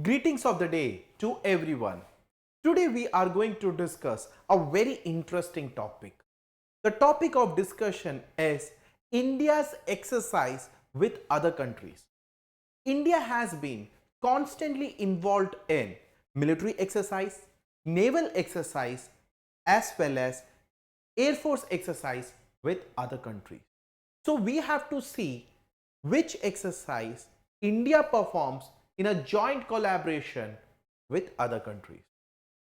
Greetings of the day to everyone. Today we are going to discuss a very interesting topic. The topic of discussion is India's exercise with other countries. India has been constantly involved in military exercise, naval exercise, as well as air force exercise with other countries. So we have to see which exercise India performs in a joint collaboration with other countries.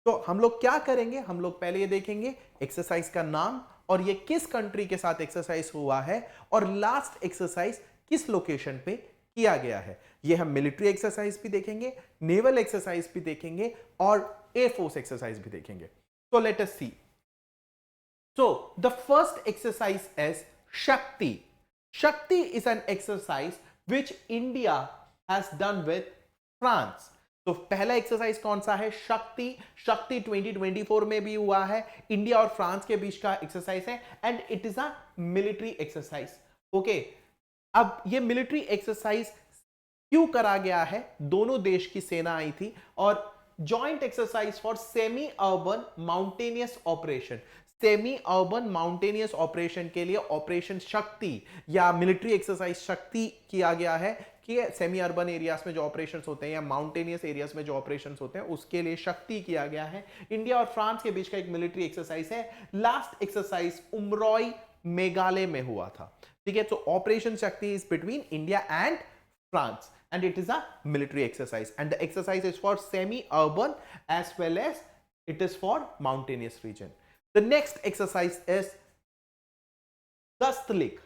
तो हम लोग क्या करेंगे, हम लोग पहले ये देखेंगे एक्सरसाइज का नाम और ये किस कंट्री के साथ एक्सरसाइज हुआ है और लास्ट एक्सरसाइज किस लोकेशन पे किया गया है. ये हम मिलिट्री एक्सरसाइज भी देखेंगे, नेवल एक्सरसाइज भी देखेंगे और एयरफोर्स एक्सरसाइज भी देखेंगे. तो let us see. So the first exercise is Shakti. Shakti is an exercise which India has done with France. तो पहला एक्सरसाइज कौन सा है? शक्ति. शक्ति 2024 में भी हुआ है. इंडिया और फ्रांस के बीच का एक्सरसाइज है and it is a military exercise. Okay, अब ये मिलिट्री एक्सरसाइज क्यों करा गया है? दोनों देश की सेना आई थी और joint exercise for semi urban mountainous operation. Semi urban mountainous operation के लिए ऑपरेशन शक्ति या मिलिट्री एक्सरसाइज शक्ति किया गया है कि सेमी अर्बन एरियाज में जो ऑपरेशंस होते हैं या माउंटेनियस एरियाज में जो ऑपरेशंस होते हैं उसके लिए शक्ति किया गया है. इंडिया और फ्रांस के बीच का एक मिलिट्री एक्सरसाइज है. लास्ट एक्सरसाइज उमरॉय मेघालय में हुआ था. ठीक है, तो ऑपरेशन शक्ति is between India and France and it is a military exercise and the exercise is for semi urban as well as it is for mountainous region. The next exercise is Dastlik.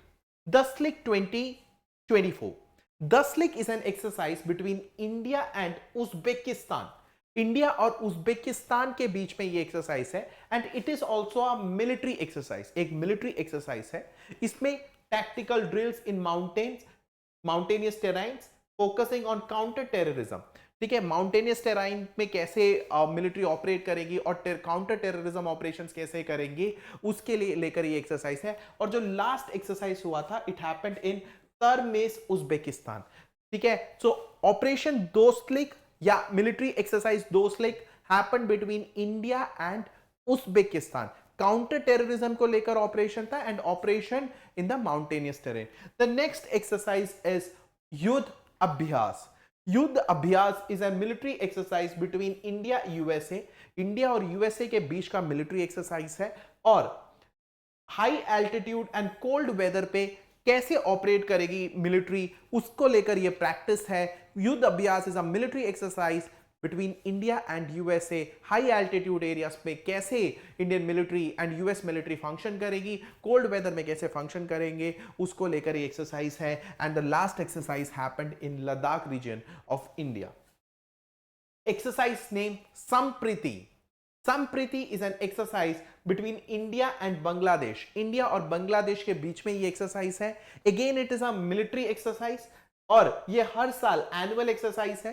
Dastlik 2024. Dastlik is an exercise between India and Uzbekistan. India और Uzbekistan के बीच में ये exercise है and it is also a military exercise. एक military exercise है. इसमें tactical drills in mountainous terrains focusing on counter terrorism. ठीक है, माउंटेनियस टेराइन में कैसे मिलिट्री ऑपरेट करेगी और काउंटर टेररिज्म ऑपरेशंस कैसे करेंगी उसके लिए लेकर ये एक्सरसाइज है. और जो लास्ट एक्सरसाइज हुआ था it happened in Termez Uzbekistan. ठीक है, सो ऑपरेशन दोस्तलिक या military exercise Dustlik happened between India and Uzbekistan. Counter terrorism को लेकर ऑपरेशन था and operation in the mountainous terrain. The next exercise is Yudh Abhyas. Yudh Abhyas is a military exercise between India USA. India और USA के बीच का military exercise है और high altitude and cold weather पे कैसे ऑपरेट करेगी मिलिट्री उसको लेकर ये प्रैक्टिस है. Yudh Abhyas is a military exercise between India and USA. High altitude areas पे कैसे Indian military and US military function करेगी, कोल्ड वेदर में कैसे फंक्शन करेंगे उसको लेकर ये एक्सरसाइज है. And the last exercise happened in Ladakh region of India. Exercise name Sampriti. Sampriti is an exercise between India and Bangladesh. India और बांग्लादेश के बीच में ये एक्सरसाइज है. Again it is a military exercise और ये हर साल एनुअल एक्सरसाइज है.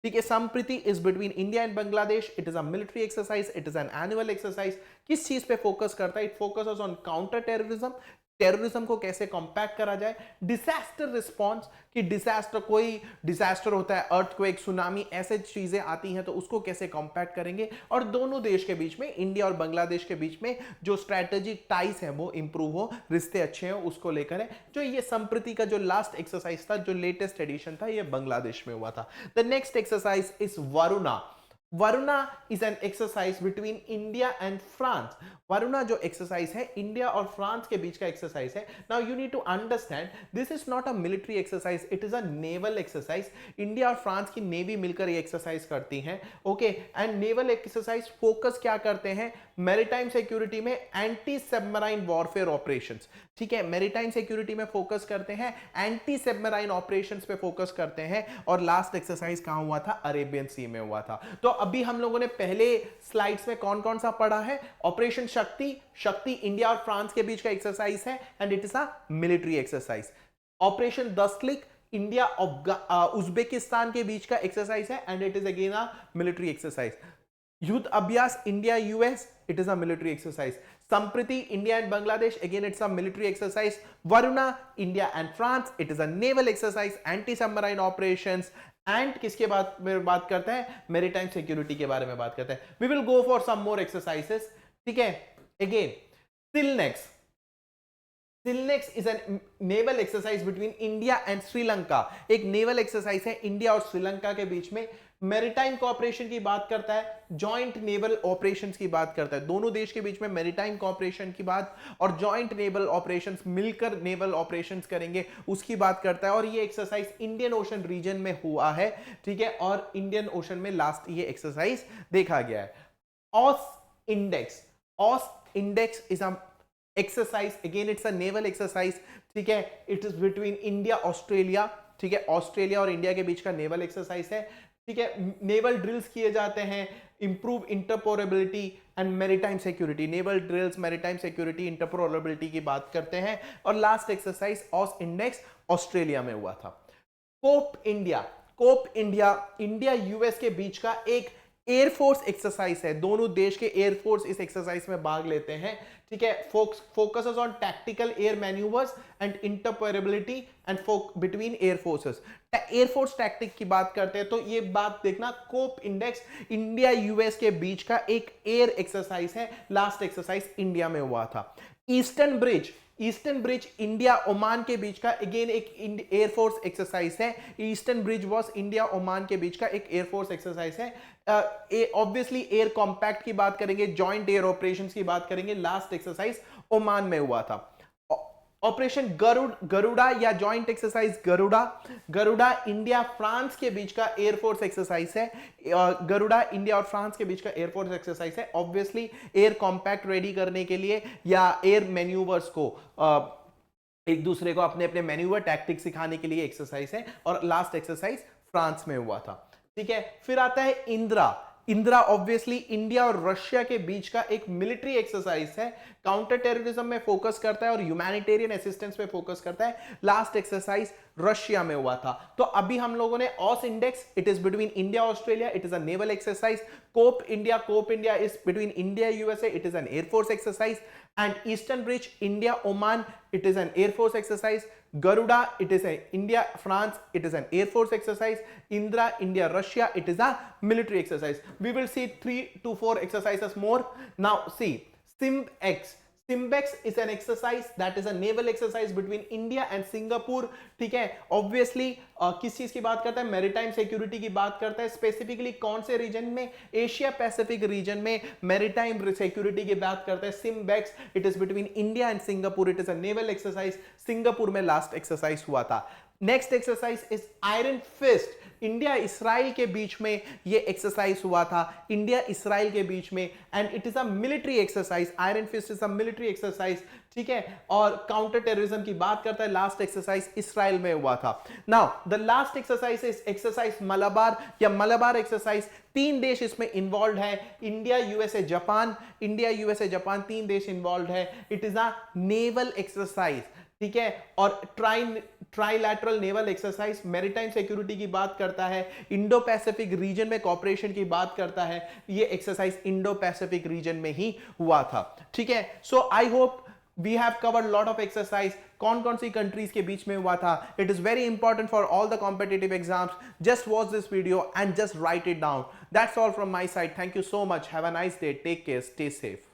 ठीक है, Sampriti is between India and Bangladesh. It is a military exercise, it is an annual exercise. किस चीज पे फोकस करता है? It focuses on counter terrorism. Terrorism को कैसे कॉम्पैक्ट करा जाए, डिजास्टर रिस्पॉन्स कि डिजास्टर कोई डिजास्टर होता है, अर्थक्वेक, सुनामी, ऐसे चीजें आती हैं तो उसको कैसे कॉम्पैक्ट करेंगे. और दोनों देश के बीच में इंडिया और बांग्लादेश के बीच में जो स्ट्रैटेजिक टाइज है वो इंप्रूव हो, रिश्ते अच्छे हो उसको लेकर है. जो ये संप्रीति का जो लास्ट एक्सरसाइज था, जो लेटेस्ट एडिशन था, ये बांग्लादेश में हुआ था. The next exercise is Varuna. Varuna is an exercise between India and France. Varuna जो एक्सरसाइज है इंडिया और फ्रांस के बीच का एक्सरसाइज है. Now you need to understand this is not a military exercise, it is a naval exercise. India और France की navy मिलकर ये एक्सरसाइज करती हैं. Okay, and naval exercise focus क्या करते हैं? मैरीटाइम सिक्योरिटी में एंटी सबमरीन वॉरफेयर ऑपरेशंस. ठीक है, मैरीटाइम सिक्योरिटी में फोकस करते हैं, एंटी सबमरीन ऑपरेशंस पे फोकस करते हैं. और लास्ट एक्सरसाइज कहां हुआ था? अरेबियन सी में हुआ था. तो अभी हम लोगों ने पहले स्लाइड्स में कौन कौन सा पढ़ा है? ऑपरेशन शक्ति. शक्ति इंडिया और फ्रांस के बीच का एक्सरसाइज है and it is a military exercise. Operation Dustlik India और उज्बेकिस्तान के बीच का एक्सरसाइज है and it is again a military exercise. Yudh Abhyas India US, it is a military exercise. Sampriti, India and Bangladesh, again it's a military exercise. Varuna, India and France, it is a naval exercise. Anti-submarine operations. And किसके बात में बात करता है, maritime security के बारे में बात करता है। We will go for some more exercises, ठीक है। Again SLINEX, SLINEX is an naval exercise between India and Sri Lanka. एक नेवल एक्सरसाइज है इंडिया और श्रीलंका के बीच में, मैरीटाइम कोऑपरेशन की बात करता है, जॉइंट नेवल ऑपरेशंस की बात करता है, दोनों देश के बीच में मैरीटाइम कोऑपरेशन की बात और जॉइंट नेवल ऑपरेशंस, मिलकर नेवल ऑपरेशंस करेंगे उसकी बात करता है। और ये एक्सरसाइज इंडियन ओशन रीजन में हुआ है, ठीक है, और इंडियन ओशन में लास्ट ये एक्सरसाइज देखा गया है। AUSINDEX, AUSINDEX is a exercise, again it's a naval exercise, ठीक है, it is between India Australia, ठीक है, ऑस्ट्रेलिया और इंडिया के बीच का नेवल एक्सरसाइज है, ठीक है। नेवल ड्रिल्स किए जाते हैं, improve interoperability and maritime security, naval drills, maritime security, interoperability की बात करते हैं। और last exercise AUSINDEX Australia में हुआ था। Cope India, Cope India India US के बीच का एक एयरफोर्स एक्सरसाइज है, दोनों देश के एयरफोर्स इस एक्सरसाइज में भाग लेते हैं, ठीक है। Focuses on tactical air manoeuvres and interoperability and between air forces. Air force tactic की बात करते हैं तो ये बात देखना, कोप इंडेक्स इंडिया यूएस के बीच का एक एयर एक्सरसाइज है, लास्ट एक्सरसाइज इंडिया में हुआ था। Eastern bridge, eastern Bridge India Oman के बीच का अगेन एक एयरफोर्स एक्सरसाइज है। Eastern bridge was India Oman के बीच का एक एयरफोर्स एक्सरसाइज है। ऑब्वियसली एयर कॉम्पैक्ट की बात करेंगे, जॉइंट एयर ऑपरेशंस की बात करेंगे, लास्ट एक्सरसाइज ओमान में हुआ था। ऑपरेशन गरुड़ा या joint exercise Garuda, Garuda India France के बीच का एयरफोर्स एक्सरसाइज है। गरुड़ा इंडिया और फ्रांस के बीच का एयरफोर्स एक्सरसाइज है, ऑब्वियसली एयर कॉम्पैक्ट रेडी करने के लिए या एयर मैन्यूवर्स को एक दूसरे को अपने अपने मैन्यूवर टैक्टिक सिखाने के लिए एक्सरसाइज है। और लास्ट एक्सरसाइज फ्रांस में हुआ था, ठीक है। फिर आता है इंदिरा, इंदिरा ऑब्वियसली इंडिया और रशिया के बीच का एक मिलिट्री एक्सरसाइज है, काउंटर टेररिज्म में फोकस करता है और ह्यूमैनिटेरियन असिस्टेंस पे फोकस करता है। लास्ट एक्सरसाइज रशिया में हुआ था। तो अभी हम लोगों ने AUSINDEX, it is between India Australia, it is a naval exercise. Cope India is between India USA, it is an air force exercise. And Eastern Bridge India Oman, it is an air force exercise. Garuda, it is a India France, it is an air force exercise. Indra, India Russia, it is a military exercise. We will see 3 to 4 exercises more. Now see SIMBEX, SIMBEX is an exercise that is a naval exercise between India and Singapore, ठीक है। Obviously किस चीज की बात करता है, maritime security की बात करता है, स्पेसिफिकली कौन से रीजन में, एशिया पैसिफिक रीजन में मैरीटाइम सिक्योरिटी की बात करता है। SIMBEX, it is between India and Singapore, it is a naval exercise, Singapore में लास्ट एक्सरसाइज हुआ था। Next exercise is Iron Fist, India Israel के बीच में ये एक्सरसाइज हुआ था, इंडिया इस्राइल के बीच में, and it is a military exercise. Iron Fist is a military exercise, ठीक है, और काउंटर टेररिज्म की बात करता है। लास्ट एक्सरसाइज इस्राइल में हुआ था। Now the last exercise is exercise Malabar या मलाबार एक्सरसाइज। 3 देश इसमें इन्वॉल्व है, India USA Japan, India USA Japan 3 देश इन्वॉल्व है। It is a naval exercise, ठीक है, और trilateral naval exercise, maritime security की बात करता है, इंडो पैसिफिक रीजन में कॉपरेशन की बात करता है। ये एक्सरसाइज इंडो पैसिफिक रीजन में ही हुआ था, ठीक है। So I hope we have covered lot of exercise, कौन कौन सी कंट्रीज के बीच में हुआ था। It is very important for all the competitive exams. Just watch this video and just write it down. That's all from my side. Thank you so much. Have a nice day. Take care. Stay safe.